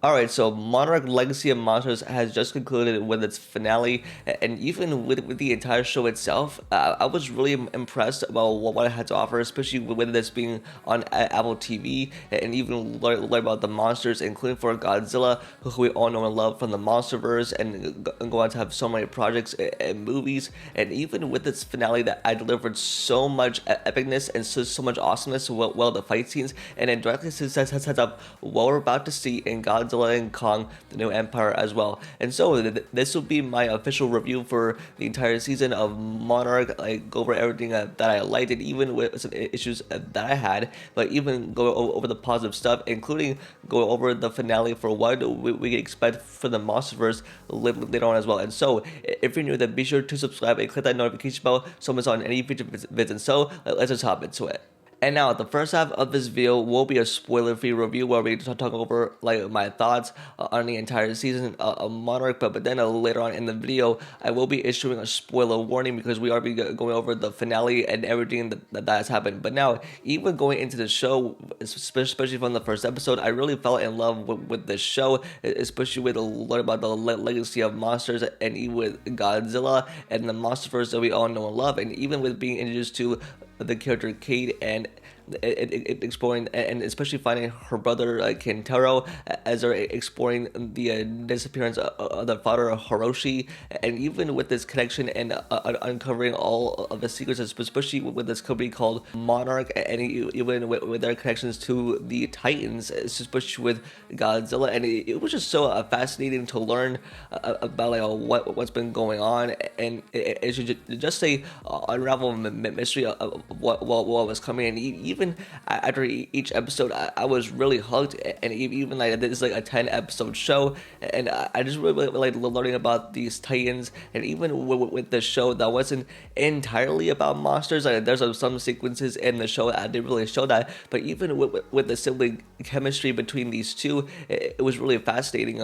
Alright, so Monarch Legacy of Monsters has just concluded with its finale, and even with the entire show itself, I was really impressed about what it had to offer, especially with this being on Apple TV, and even learn about the monsters, including for Godzilla, who we all know and love from the Monsterverse, and go on to have so many projects and movies, and even with its finale that I delivered so much epicness and so much awesomeness, well the fight scenes, and it directly sets up what we're about to see in Godzilla and Kong, the New Empire as well. And so this will be my official review for the entire season of Monarch. I go over everything that I liked, and even with some issues that I had, but even go over the positive stuff, including go over the finale for what we can expect for the Monsterverse later on as well. And so if you're new, then be sure to subscribe and click that notification bell so it's on any future vids. And so let's just hop into it. And now, the first half of this video will be a spoiler-free review where we talk over like my thoughts on the entire season of Monarch. But then later on in the video, I will be issuing a spoiler warning because we are going over the finale and everything that has happened. But now, even going into the show, especially from the first episode, I really fell in love with the show, especially with learning about the legacy of monsters, and even with Godzilla and the Monsterverse that we all know and love, and even with being introduced to the character Kate and exploring, and especially finding her brother Kentaro as they're exploring the disappearance of their father Hiroshi, and even with this connection and uncovering all of the secrets, especially with this company called Monarch, and even with their connections to the Titans, especially with Godzilla. And it was just so fascinating to learn about what's been going on, and it should just say unravel mystery of what was coming. And even after each episode, I was really hooked, and even like this is like a 10 episode show, and I just really like learning about these Titans. And even with the show that wasn't entirely about monsters, like there's some sequences in the show that didn't really show that, but even with the sibling chemistry between these two, it was really fascinating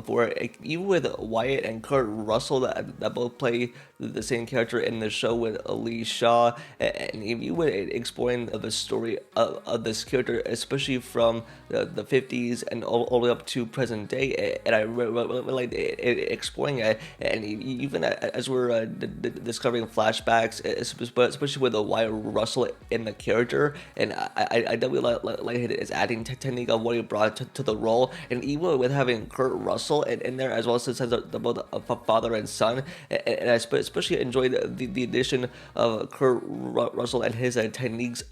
for even with Wyatt and Kurt Russell that both play the same character in the show with Lee Shaw, and even exploring the story of this character, especially from the 50s and all the way up to present day. And I really like exploring it, and even as we're discovering flashbacks, especially with the Wyatt Russell in the character. And I definitely like his acting technique of what he brought to the role, and even with having Kurt Russell in there as well, since both a father and son. And I especially enjoyed the addition of Kurt Russell and his techniques,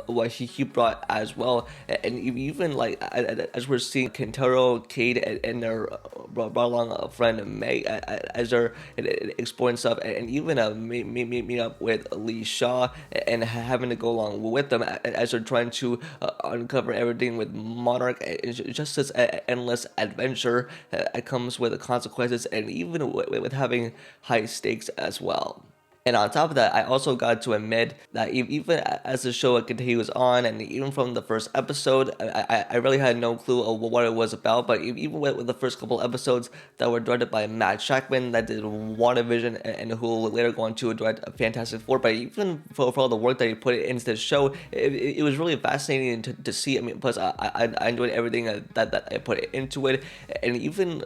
what he brought as well. And even like as we're seeing Kentaro, Kate, and their brought along friend May as they're exploring stuff, and even meeting up with Lee Shaw and having to go along with them as they're trying to uncover everything with Monarch. It's just this endless adventure that comes with the consequences, and even with having high stakes as well. And on top of that, I also got to admit that even as the show continues on, and even from the first episode, I really had no clue of what it was about. But even with the first couple episodes that were directed by Matt Shackman, that did WandaVision, and who will later go on to direct Fantastic Four. But even for all the work that he put into the show, it was really fascinating to see. I mean, plus I enjoyed everything that I put into it, and even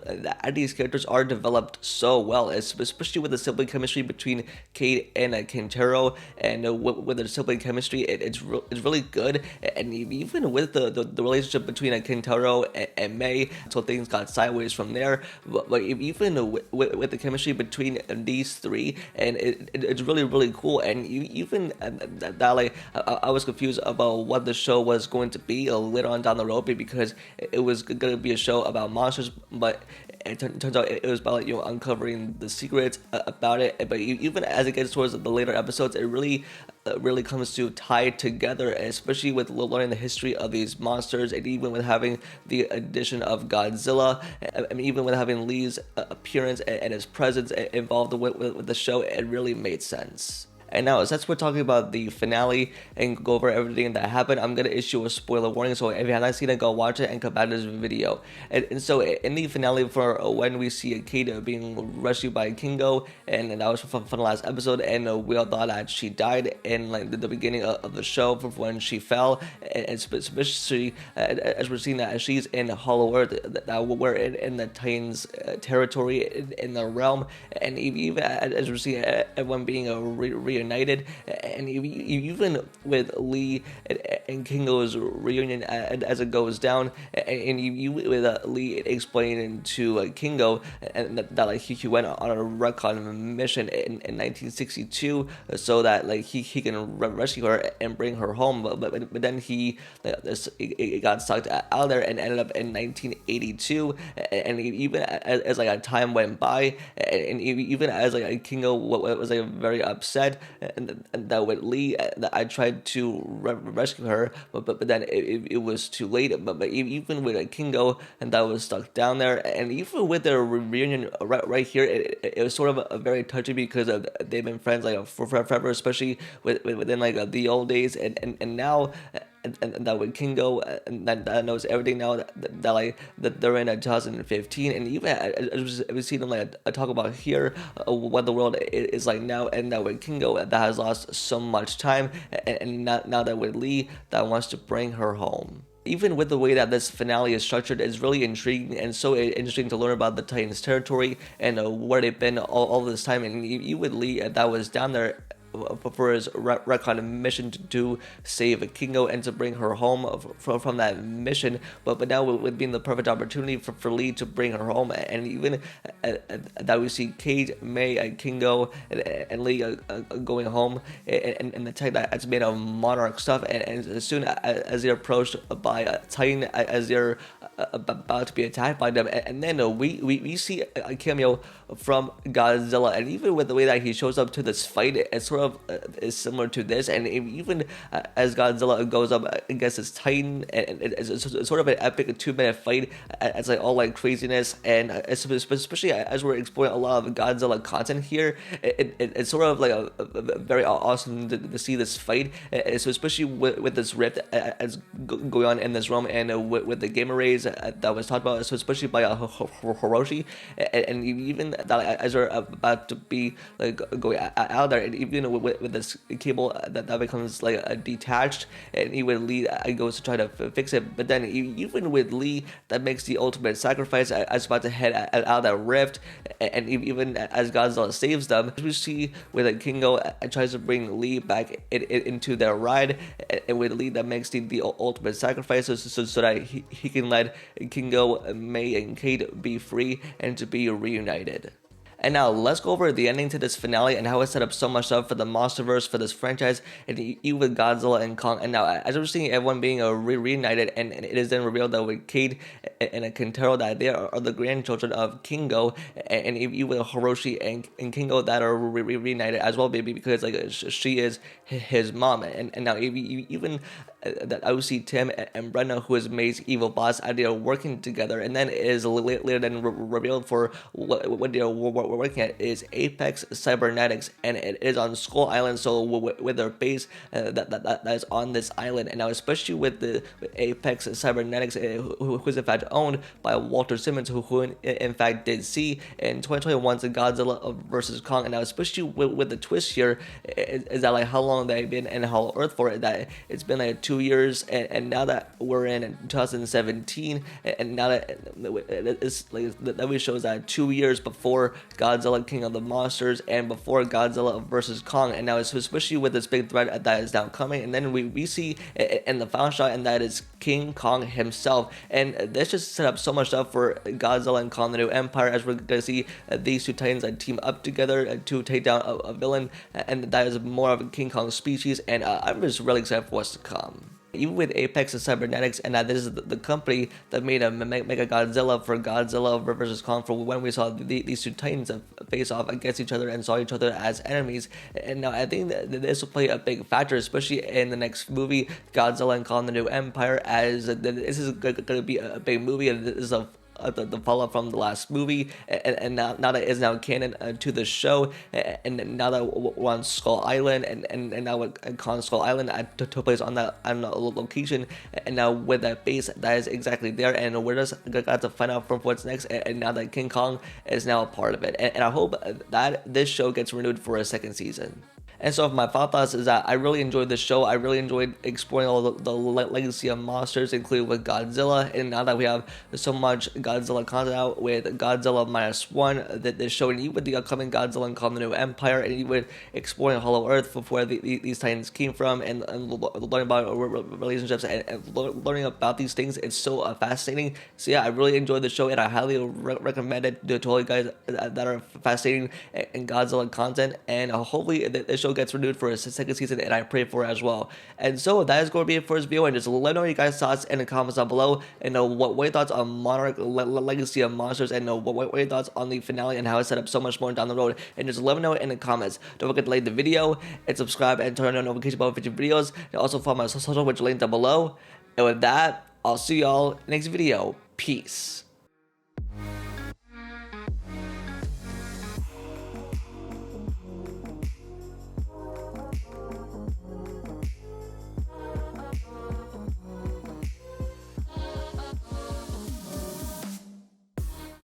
these characters are developed so well, especially with the sibling chemistry between Kate and Kentaro, and with their sibling chemistry, it's really good. And even with the relationship between Kentaro and May, so things got sideways from there. But even with the chemistry between these three, and it's really cool. And even that, like, I was confused about what the show was going to be later on down the road, because it was going to be a show about monsters, but it turns out it was about uncovering the secrets about it. But even as it gets towards the later episodes, it really comes to tie together, especially with learning the history of these monsters, and even with having the addition of Godzilla. I mean, even with having Lee's appearance and his presence involved with the show, it really made sense. And now, since we're talking about the finale and go over everything that happened, I'm gonna issue a spoiler warning. So if you have not seen it, go watch it and come back to this video. And so in the finale, for when we see Kate being rescued by Kingo, and that was from the last episode, and we all thought that she died in like the beginning of the show from when she fell, and especially as we're seeing that she's in Hollow Earth, that we're in the Titans' territory in the realm, and even as we're seeing everyone being reunited, and even with Lee and Kingo's reunion as it goes down, and you with Lee explaining to Kingo and that like he went on a recon mission in 1962 so that like he can rescue her and bring her home, but then he got sucked out there and ended up in 1982, and even as like a time went by, and even as like Kingo was like very upset, and that with Lee that I tried to rescue her, but then it was too late. But even with Kingo, and that was stuck down there, and even with their reunion right here, it was sort of a very touchy because they've been friends like for forever, especially within like the old days, and now. And that with Kingo, and that knows everything now that they're in 2015, and even as we see them like talk about here what the world is like now, and that with Kingo that has lost so much time, and now that with Lee that wants to bring her home. Even with the way that this finale is structured, it's really intriguing and so interesting to learn about the Titans' territory and where they've been all this time. And you with Lee that was down there for his recon mission to save Kingo and to bring her home from that mission, but now with being the perfect opportunity for Lee to bring her home, and even that we see Kate, May, Kingo, and Lee going home, and the tech that's made of Monarch stuff, and as soon as they're approached by a Titan, as they're about to be attacked by them, and then we see a cameo from Godzilla, and even with the way that he shows up to this fight, it's sort of is similar to this, and even as Godzilla goes up against his Titan, and it's sort of an epic 2-minute fight. It's like all like craziness, and especially as we're exploring a lot of Godzilla content here, it's sort of like a very awesome to see this fight. So especially with this rift as going on in this realm, and with the gamma rays that was talked about, so especially by Hiroshi, and even that as we're about to be like going out there, and even with this cable that becomes like detached, and even Lee goes to try to fix it, but then even with Lee that makes the ultimate sacrifice as about to head out of that rift, and even as Godzilla saves them, we see with Kingo tries to bring Lee back into their ride, and with Lee that makes the ultimate sacrifice so that he can let Kingo, May, and Kate be free and to be reunited. And now let's go over the ending to this finale and how it set up so much stuff for the Monsterverse, for this franchise, and even with Godzilla and Kong. And now as we're seeing everyone being reunited, and it is then revealed that with Kate and Kentaro that they are the grandchildren of Kingo, and even with Hiroshi and Kingo that are reunited as well, baby, because like she is his mom. And now even that I would see Tim and Brenna, who is May's evil boss, they are working together, and then it is later then revealed for what they are working at is Apex Cybernetics, and it is on Skull Island, so with their base that is on this island. And now especially with Apex Cybernetics, who is in fact owned by Walter Simmons, who in fact did see in 2021's Godzilla versus Kong. And now especially with the twist here is that like how long they've been in Hollow Earth for, that it's been like 2 years, and now that we're in 2017, and now that it's like that we shows that 2 years before Godzilla King of the Monsters and before Godzilla versus Kong, and now it's especially with this big threat that is now coming, and then we see in the final shot, and that is King Kong himself, and this just set up so much stuff for Godzilla and Kong the New Empire, as we're gonna see these two titans team up together to take down a villain, and that is more of a King Kong species, and I'm just really excited for what's to come. Even with Apex and Cybernetics, and that this is the company that made a Mechagodzilla for Godzilla versus Kong, for when we saw these two titans face off against each other and saw each other as enemies. And now I think that this will play a big factor, especially in the next movie, Godzilla and Kong the New Empire, as this is going to be a big movie, and this is a the follow-up from the last movie, and now that is now canon to the show, and now that we're on Skull Island, and now with Kong Skull Island took place on that location, and now with that base that is exactly there, and we're just got to find out from what's next, and now that King Kong is now a part of it, and I hope that this show gets renewed for a second season. And so my thoughts is that I really enjoyed this show. I really enjoyed exploring all the legacy of monsters, including with Godzilla. And now that we have so much Godzilla content out with Godzilla -1, that this show, and even with the upcoming Godzilla and Kong the New Empire, and even exploring Hollow Earth for where these titans came from, and learning about relationships, and learning about these things, it's so fascinating. So yeah, I really enjoyed the show, and I highly recommend it to all you guys that are fascinating in Godzilla content. And hopefully the show gets renewed for a second season, and I pray for it as well. And so that is going to be it for this video, and just let me know your guys' thoughts in the comments down below, and what your thoughts on Monarch Legacy of Monsters, and what your thoughts on the finale and how it's set up so much more down the road, and just let me know in the comments. Don't forget to like the video and subscribe and turn on notification bell for future videos, and also follow my social, which link down below. And with that, I'll see y'all next video. Peace.